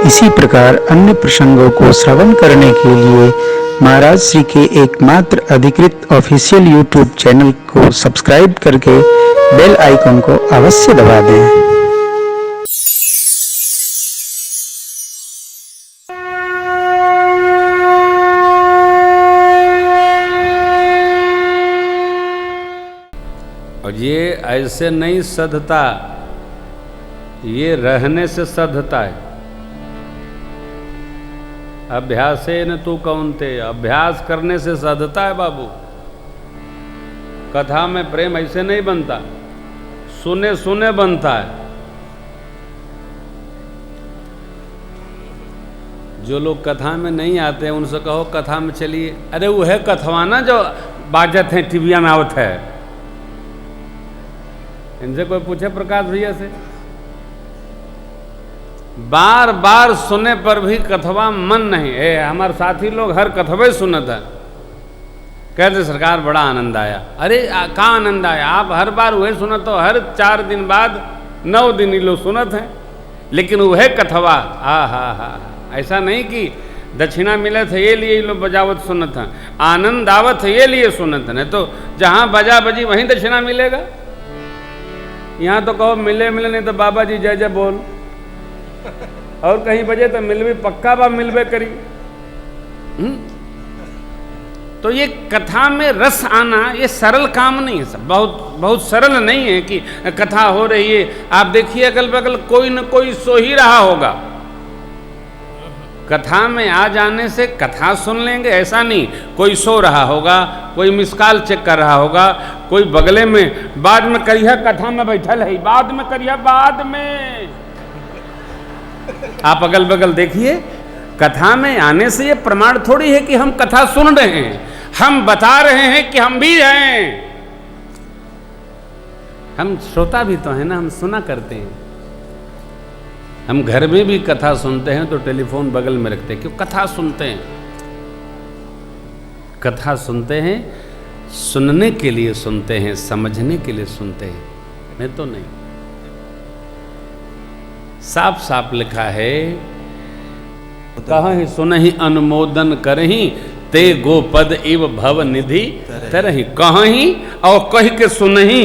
इसी प्रकार अन्य प्रसंगों को श्रवण करने के लिए महाराज श्री के एकमात्र अधिकृत ऑफिशियल यूट्यूब चैनल को सब्सक्राइब करके बेल आइकन को अवश्य दबा दें। और ये ऐसे नहीं सधता, ये रहने से सधता है। अभ्यासेन तू कौन्ते, अभ्यास करने से सधता है बाबू। कथा में प्रेम ऐसे नहीं बनता, सुने सुने बनता है। जो लोग कथा में नहीं आते हैं उनसे कहो कथा में चलिए, अरे वो है कथवा ना जो बाजत है टीविया में आवत है। इनसे कोई पूछे प्रकाश भैया से, बार बार सुने पर भी कथवा मन नहीं है। हमारे साथी लोग हर कथवे सुनत है, कहते सरकार बड़ा आनंद आया। अरे कहाँ आनंद आया, आप हर बार वही सुनत हो, हर 4 दिन बाद 9 दिन ही लोग सुनत हैं, लेकिन वह कथवा हा ऐसा नहीं कि दक्षिणा मिले थे ये लिए लोग बजावत सुनत हैं, आनंद आवत है ये लिए सुनत है। नहीं तो जहाँ बजा बजी वहीं दक्षिणा मिलेगा। यहाँ तो कहो मिले मिले, नहीं तो बाबा जी जय जय बोल, और कहीं बजे तो मिलवे पक्का बा मिलवे करी। तो ये कथा में रस आना ये सरल काम नहीं है, सब बहुत सरल नहीं है कि कथा हो रही है, आप देखिए अगल बगल कोई न कोई सो ही रहा होगा। कथा में आ जाने से कथा सुन लेंगे ऐसा नहीं, कोई सो रहा होगा, कोई मिसकाल चेक कर रहा होगा, कोई बगले में बाद में करिया कथा में बैठल है, बाद में करिया बाद में। आप अगल बगल देखिए, कथा में आने से ये प्रमाण थोड़ी है कि हम कथा सुन रहे हैं, हम बता रहे हैं कि हम भी हैं। हम श्रोता भी तो है ना, हम सुना करते हैं। हम घर में भी कथा सुनते हैं तो टेलीफोन बगल में रखते हैं, क्यों कथा सुनते हैं। कथा सुनते हैं सुनने के लिए सुनते हैं, समझने के लिए सुनते हैं, नहीं तो नहीं। साफ साफ लिखा है, कहीं सुनहि अनुमोदन करही ते गोपद इव भव निधि तरही। कहीं और कह के सुनही,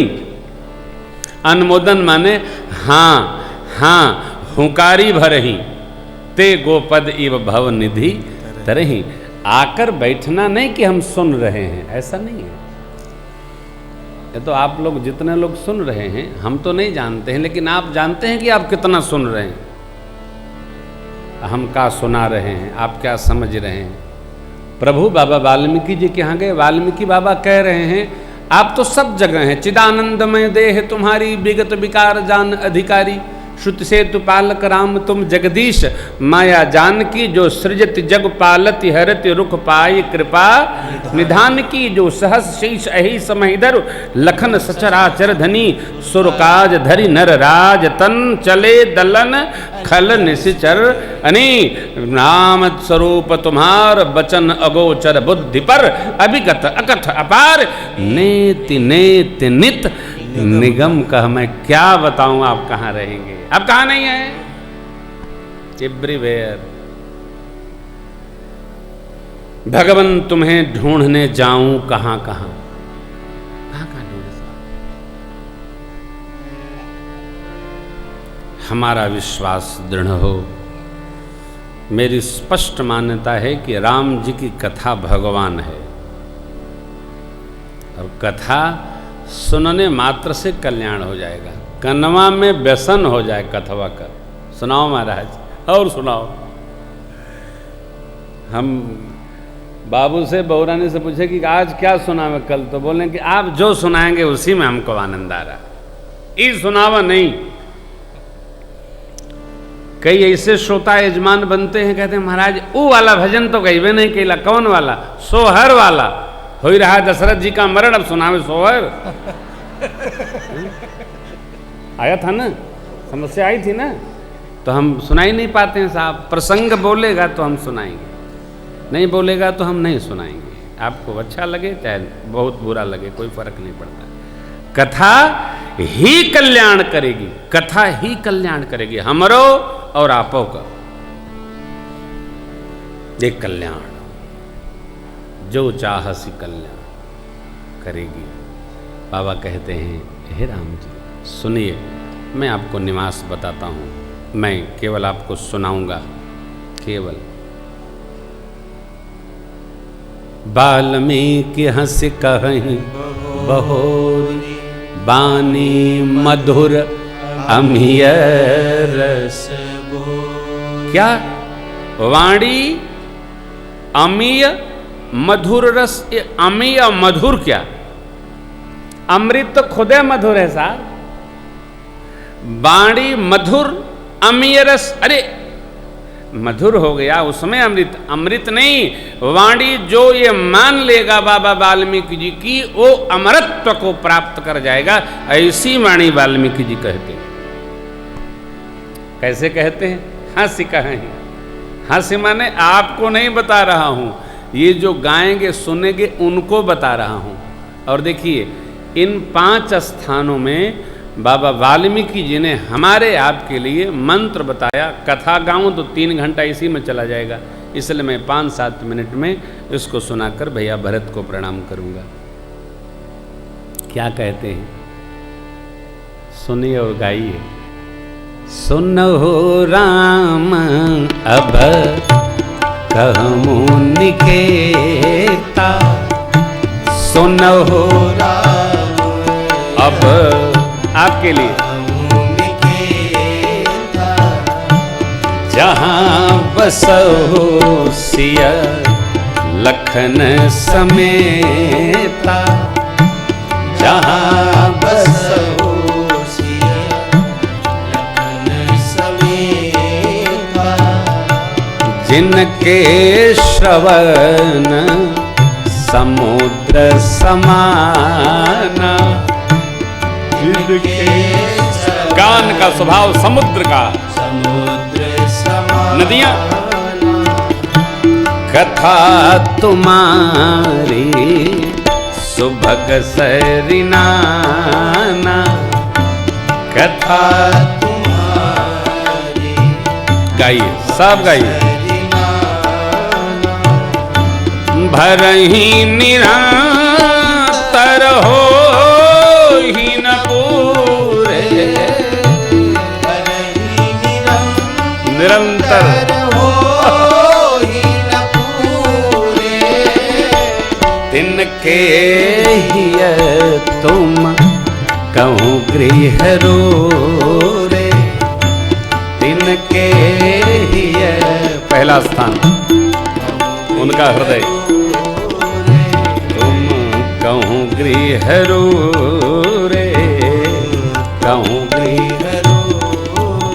अनुमोदन माने हाँ हाँ हुंकारी भरही, ते गोपद इव भव निधि तरही। आकर बैठना नहीं कि हम सुन रहे हैं, ऐसा नहीं है। ये तो आप लोग जितने लोग सुन रहे हैं हम तो नहीं जानते हैं, लेकिन आप जानते हैं कि आप कितना सुन रहे हैं, हम क्या सुना रहे हैं, आप क्या समझ रहे हैं। प्रभु बाबा वाल्मीकि जी के यहाँ गए, वाल्मीकि बाबा कह रहे हैं आप तो सब जगह हैं, चिदानंदमय देह तुम्हारी विगत विकार जान अधिकारी, श्रुति से तु पालक राम तुम जगदीश, माया जान की जो सृजत जग पालति हरति रुख पाई कृपा निधान की, जो सहस शीश अहि समहिधर लखन सचराचर धनी, सुरकाज धरि नर राज तन चले दलन खल निशिचर अनी। नाम स्वरूप तुम्हार बचन अगोचर बुद्धि पर, अभिगत अकथ अपार नेति नेति नित निगम। कह मैं क्या बताऊं, आप कहाँ रहेंगे, आप कहाँ नहीं है। एवरीवेयर भगवन तुम्हें ढूंढने जाऊं कहाँ कहाँ, कहाँ कहाँ ढूंढे। हमारा विश्वास दृढ़ हो। मेरी स्पष्ट मान्यता है कि राम जी की कथा भगवान है, और कथा सुनने मात्र से कल्याण हो जाएगा। कनवा में व्यसन हो जाए कथवा का। सुनाओ महाराज, और सुनाओ। हम बाबू से बहुरानी से पूछे कि आज क्या सुनावे कल, तो बोले कि आप जो सुनाएंगे उसी में हमको आनंद आ रहा, ये सुनावा नहीं। कई ऐसे श्रोता यजमान बनते हैं, कहते हैं महाराज वो वाला भजन तो गईबे नहीं केला, कौन वाला, सोहर वाला। हो ही रहा दशरथ जी का मरण, अब सुनावे सोहर। आया था ना, समस्या आई थी ना, तो हम सुना ही नहीं पाते हैं साहब। प्रसंग बोलेगा तो हम सुनाएंगे, नहीं बोलेगा तो हम नहीं सुनाएंगे। आपको अच्छा लगे चाहे बहुत बुरा लगे, कोई फर्क नहीं पड़ता। कथा ही कल्याण करेगी, कथा ही कल्याण करेगी हमरो और आपो का। ये कल्याण, जो चाहसी कल्याण करेगी। बाबा कहते हैं, हे राम जी सुनिए, मैं आपको निवास बताता हूँ, मैं केवल आपको सुनाऊंगा, केवल। वाल्मीकि हंस कहीं बहोरी, बानी मधुर अमिय रस। क्या वाणी अमीय मधुर रस, ये अमीय मधुर क्या? अमृत तो खुदे मधुर है साहब। वाणी मधुर अमीय रस, अरे मधुर हो गया उसमें अमृत, अमृत नहीं। वाणी जो ये मान लेगा बाबा वाल्मीकि जी की, वो अमरत्व को प्राप्त कर जाएगा। ऐसी वाणी वाल्मीकि जी कहते हैं। कैसे कहते हैं? हंस कहें, हंस माने आपको नहीं बता रहा हूं, ये जो गाएंगे सुनेंगे उनको बता रहा हूं। और देखिए इन 5 स्थानों में बाबा वाल्मीकि जी ने हमारे आपके लिए मंत्र बताया। कथा गाऊं तो 3 घंटा इसी में चला जाएगा, इसलिए मैं 5-7 मिनट में इसको सुनाकर भैया भरत को प्रणाम करूंगा। क्या कहते हैं? सुनिए और गाइए। सुनो राम अब कहूँ निकेता, सुनो राम अब आपके लिए जहाँ बसो सिया लखन समेता, जहाँ बसो सिया लखन समेता, जिनके श्रवण समुद्र समाना, गान का स्वभाव समुद्र का, नदियां। कथा तुम्हारी सुभग सरिनाना, कथा तुम्हारी, गाइए सब गाइए। भरही निरंतर हो ही न पूरे, निरंतर हो ही न पूरे, तिनके ही तुम कहूँ गृह रो रे, तिनके ही पहला स्थान उनका हृदय, तुम कहूँ गृह रो रे, कहूँ गृह रो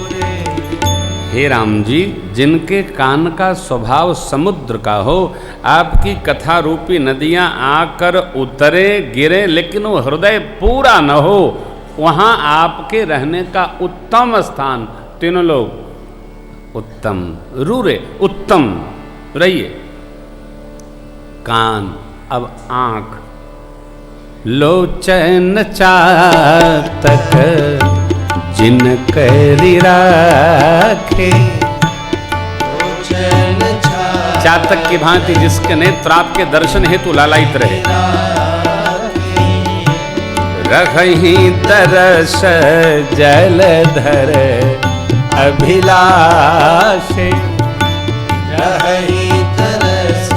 रे। हे राम जी, जिनके कान का स्वभाव समुद्र का हो, आपकी कथा रूपी नदियां आकर उतरे गिरे, लेकिन वो हृदय पूरा न हो, वहाँ आपके रहने का उत्तम स्थान। तीनों लोग उत्तम रूरे, उत्तम रहिए। कान, अब आंख, लोचन चातक जिन करी राखे, चातक की भांति जिसके नेत्र आपके दर्शन हेतु लालायित रहे, रखही तरस जलधर अभिलाषे, रखही तरस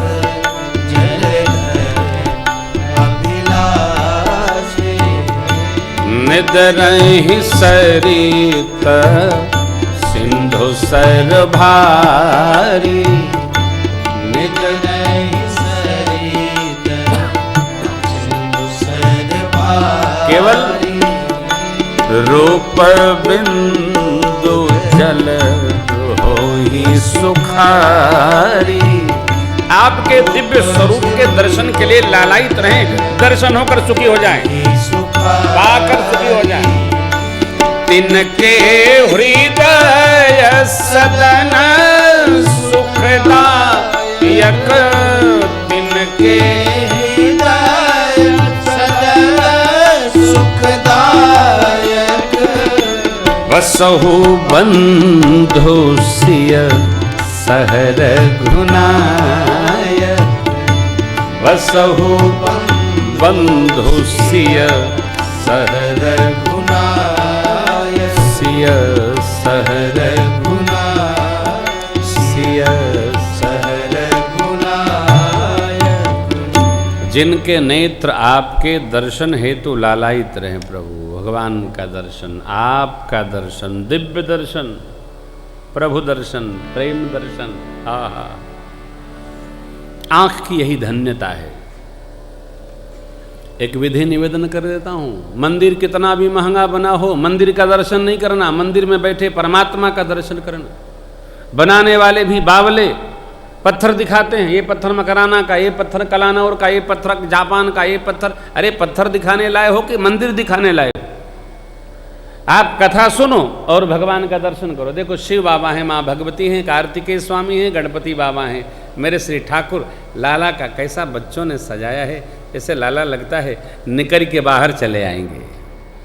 जलधर अभिलाषे, निदरहि सरित सिंधु सर भारी, निदरहि सरित सिंधु सर भारी, केवल रूप बिंदु जल होहि सुखारी। आपके दिव्य स्वरूप के दर्शन के लिए लालायित रहें, दर्शन होकर सुखी हो जाएं, पाकर सुखी हो जाएं। तिनके हृदय सदन सुखदायक, तिनके हृदय सदन सुखदायक, बसहु बंधु सिय सहर घुनायक वसहु बंधु सिय सहर घुनायक सिय सहर घुनायक सहर घुनायक। जिनके नेत्र आपके दर्शन हेतु लालायित रहे प्रभु, भगवान का दर्शन, आपका दर्शन, दिव्य दर्शन, प्रभु दर्शन, प्रेम दर्शन, आहा, आंख की यही धन्यता है। एक विधि निवेदन कर देता हूं, मंदिर कितना भी महंगा बना हो, मंदिर का दर्शन नहीं करना, मंदिर में बैठे परमात्मा का दर्शन करना। बनाने वाले भी बावले पत्थर दिखाते हैं, ये पत्थर मकराना का, ये पत्थर कलानौर का, ये पत्थर जापान का, ये पत्थर, अरे पत्थर दिखाने लाए हो कि मंदिर दिखाने लाए? आप कथा सुनो और भगवान का दर्शन करो। देखो शिव बाबा हैं, माँ भगवती हैं, कार्तिकेय स्वामी हैं, गणपति बाबा हैं, मेरे श्री ठाकुर। लाला का कैसा बच्चों ने सजाया है, जैसे लाला लगता है निकल के बाहर चले आएंगे।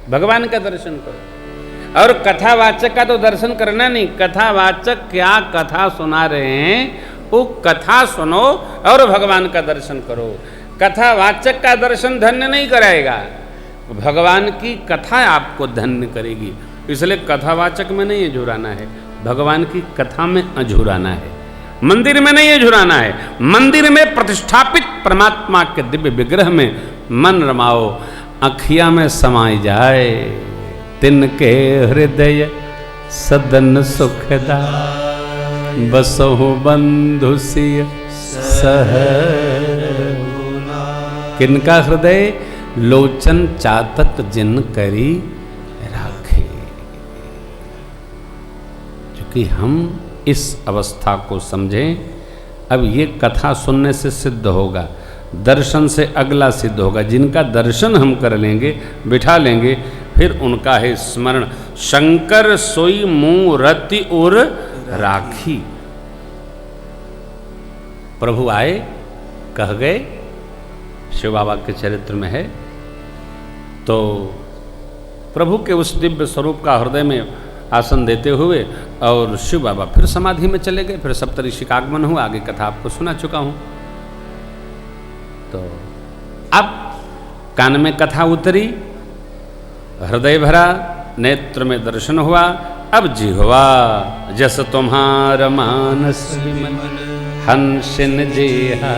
भगवान का दर्शन करो। और कथावाचक का तो दर्शन करना नहीं, कथावाचक क्या कथा सुना रहे हैं वो कथा सुनो और भगवान का दर्शन करो। कथावाचक का दर्शन धन्य नहीं कराएगा, भगवान की कथा आपको धन्य करेगी। इसलिए कथावाचक में नहीं झुराना है, भगवान की कथा में अझुराना है, मंदिर में नहीं झुराना है। मंदिर में प्रतिष्ठापित परमात्मा के दिव्य विग्रह में मन रमाओ, अखिया में समाई जाए। तिनके हृदय सदन सुखदा बसहु बंधु सिय सहर। किनका हृदय? लोचन चातक जिन करी राखे। क्योंकि हम इस अवस्था को समझें, अब ये कथा सुनने से सिद्ध होगा, दर्शन से अगला सिद्ध होगा। जिनका दर्शन हम कर लेंगे, बिठा लेंगे, फिर उनका है स्मरण। शंकर सोई मूरति उर राखी। प्रभु आए, कह गए, शिव बाबा के चरित्र में है। तो प्रभु के उस दिव्य स्वरूप का हृदय में आसन देते हुए और शिव बाबा फिर समाधि में चले गए। फिर सप्तऋषि का आगमन हुआ, आगे कथा आपको सुना चुका हूं। तो अब कान में कथा उतरी, हृदय भरा, नेत्र में दर्शन हुआ। अब जिह्वा जस तुम्हार मानस हंसिन जिहा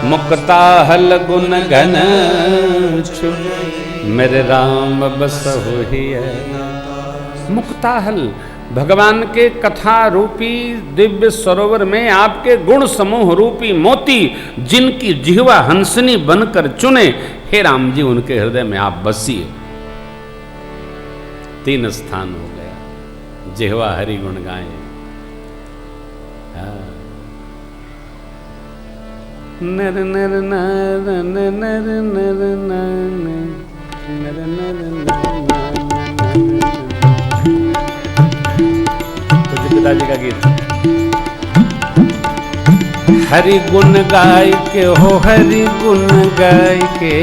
मुक्ता हल गुण घन मेरे राम बसहु हिय। मुक्ताहल, भगवान के कथा रूपी दिव्य सरोवर में आपके गुण समूह रूपी मोती जिनकी जिह्वा हंसनी बनकर चुने, हे राम जी उनके हृदय में आप बसिए। 3 स्थान हो गया। जिह्वा हरि गुण गाए, नर नर नर नर नर नर नर नर पिताजी का गीत। हरि गुण गाय के हो, हरि गुण गाय के,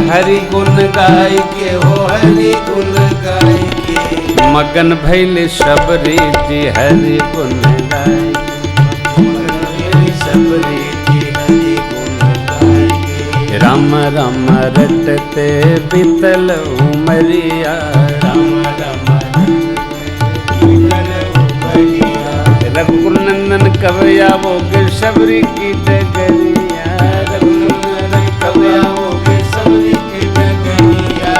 हरि गुण गाय के हो, हरि गुण गाय के मगन भैले शबरी जी हरि गुण गाय। शबरी राम राम रटते बीतल उमरिया, राम राम रघुकुल नंदन कवया वो गिर शबरी की डगरिया, रघुकुल कवया वो गिर शबरी की डगरिया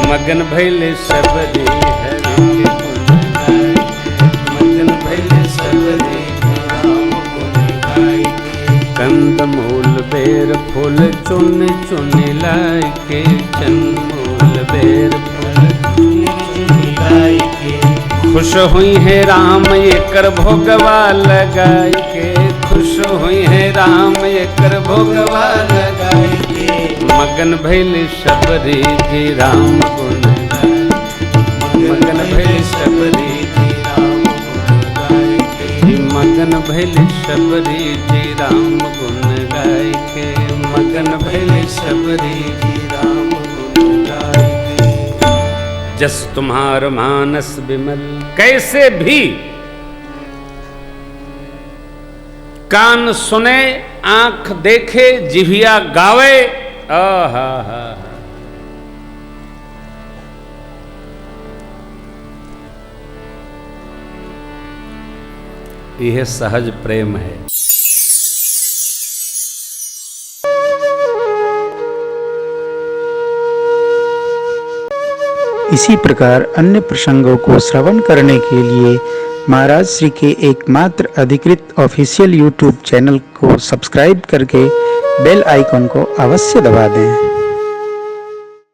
मगन भैले शबरी हरि गुण गाय, मगन भैले शबरी राम गुण गाय। कंद मूल बेर फूल चुन चुन लाई के, चंदमूल बेर फूल चुन चुन लाई के खुश हुई है राम ये कर भोगवा लगाई के, खुश हुई है राम ये कर भोगवा लगाई के मगन भैले शबरी जी राम गुण गाय, मगन भैले शबरी जी राम गुण गाय के, मगन भैले शबरी जी राम गुण गाय के, मगन भैले शबरी जी राम गुण गाय के। जस तुम्हार मानस विमल, कैसे भी कान सुने, आंख देखे, जिभिया गावे। आहा हा। यह सहज प्रेम है। इसी प्रकार अन्य प्रसंगों को श्रवण करने के लिए महाराज श्री के एकमात्र अधिकृत ऑफिशियल यूट्यूब चैनल को सब्सक्राइब करके बेल आइकन को अवश्य दबा दें।